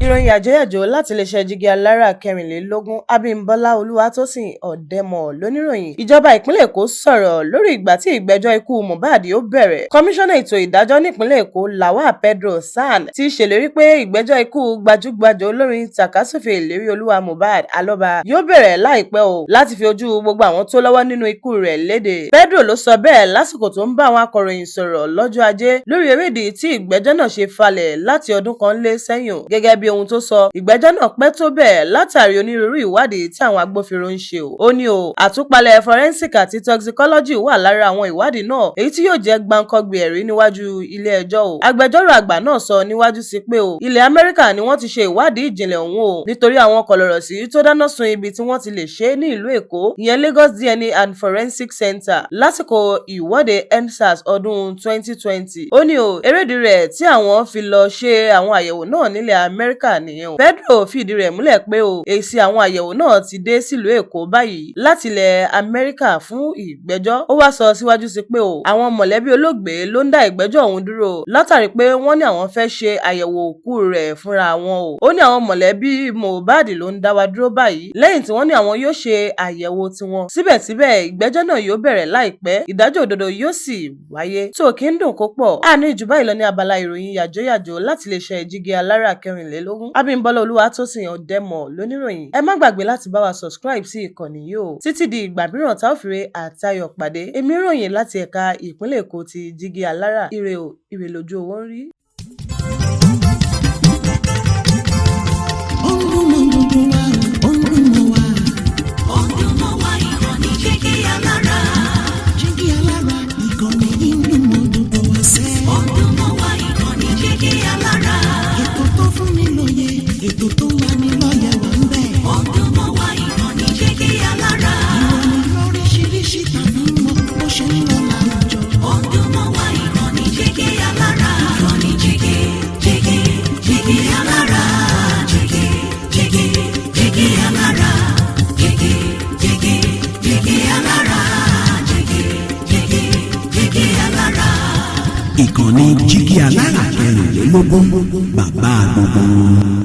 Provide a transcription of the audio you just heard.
ìròyìn Yajoyajo láti iléeṣẹ́ jígí alára kẹrìnlélógún Abímbọ́lá Olúwatósìn Ọ̀dẹ́mọ̀ lóníròyìn. Ìjọba ìpínlẹ̀ Èkó sọ̀rọ̀ lórí ìgbà tí ìgbẹ́jọ́ ikú Mohbad yóò bẹ̀rẹ̀. Kọmíṣánná ètò ìdájọ́ nípínlẹ̀ Èkó Lawal Pedro ti ṣèlérí pé ìgbẹ́jọ́ ikú gbajúgbajà olórin tàkásùfé ìlérí olúwa Mohbad Alọ́ba yóò bẹ̀rẹ̀ láìpẹ́ o láti fi ojú gbogbo àwọn tó lọ́wọ́ nínú ikú rẹ̀ léde. Pedro ló sọ bẹ́ẹ̀ lásìkò tó ń bá àwọn akọ̀ròyìn sọ̀rọ̀ lọ́jọ́ Ajé lórí erédìí tí ìgbẹ́jọ́ náà ṣe falẹ̀ láti ọdún kan lé sẹ́yìn. Gẹ́gẹ́ bí ohun tó sọ, ìgbẹ́jọ́ náà pẹ́ tó bẹ́ẹ̀ látàrí onírúurú ìwádìí tí àwọn agbófinró ń ṣe o. Ó ní àtúpalẹ̀ forensic àti toxicology wà lára àwọn ìwádìí náà, èyí tí yóò jẹ́ gbàǹkangbì ẹ̀rí níwájú ilé ẹjọ́ o. Agbẹjọ́rò àgbà náà sọ níwájú sí pé ilẹ̀ Amẹ́ríkà ni wọ́n ti ṣe ìwádìí ìjìnlẹ̀ ọ̀hún o, nítorí àwọn kọ̀lọ̀rọ̀sí tó dáná sun ibi tí wọ́n ti lè ṣe ní ìlú Èkó, ìyẹn Lagos DNA and Forensic Center lásìkò ìwọ́de EndSARS ọdún 2020. Ó ní erédìí rẹ̀ tí àwọn fi lọ ṣe àwọn àyẹ̀wò náà nílẹ̀ Amẹ́ríkà nìyẹn. Pedro fìdí rẹ̀ múlẹ̀ pé èsì àwọn àyẹ̀wò náà ti dé sílùú Èkó báyìí láti ilẹ̀ Amẹ́ríkà fún ìgbẹ́jọ́. Ó wá sọ síwájú sí pé àwọn mọ̀lẹ́bí olóògbé ló ń dá ìgbẹ́jọ́ ọ̀hún dúró látàrí pé wọ́n ní àwọn fẹ́ ṣe àyẹ̀wò òkú rẹ̀ fúnra wọn o. Ó ní àwọn mọ̀lẹ́bí Mohbad ló ń dá wa dúró báyìí lẹ́yìn tí wọ́n ní àwọn yóò ṣe àyẹ̀wò tiwọn. Síbẹ̀síbẹ̀ ìgbẹ́jọ́ náà yóò bẹ̀rẹ̀ láìpẹ́, ìdájọ́ òdodo yóò sì wáyé. Tó kí ń dùn kó pọ̀. A ní jù báyìí lọ ní abala ìròyìn Yajoyajo láti iléeṣẹ́ jígí alára kẹrìnlélógún Abímbọ́lá Olúwatósìn Ọ̀dẹ́mọ̀ lóníròyìn. Ẹ má gbàgbé láti bá wa subscribe sí ìkànnì yìí o. Títí di ìgbà mìíràn tá ò fi re àtayọ̀ pàdé. Èmi ròyìn láti ẹ̀ka ìpínlẹ̀ Èkó ti jígí alára. Ire o, ire lójú owó ń rí. Ìkànnì jígí alára kẹrìnlélógún bàbá gbogbo.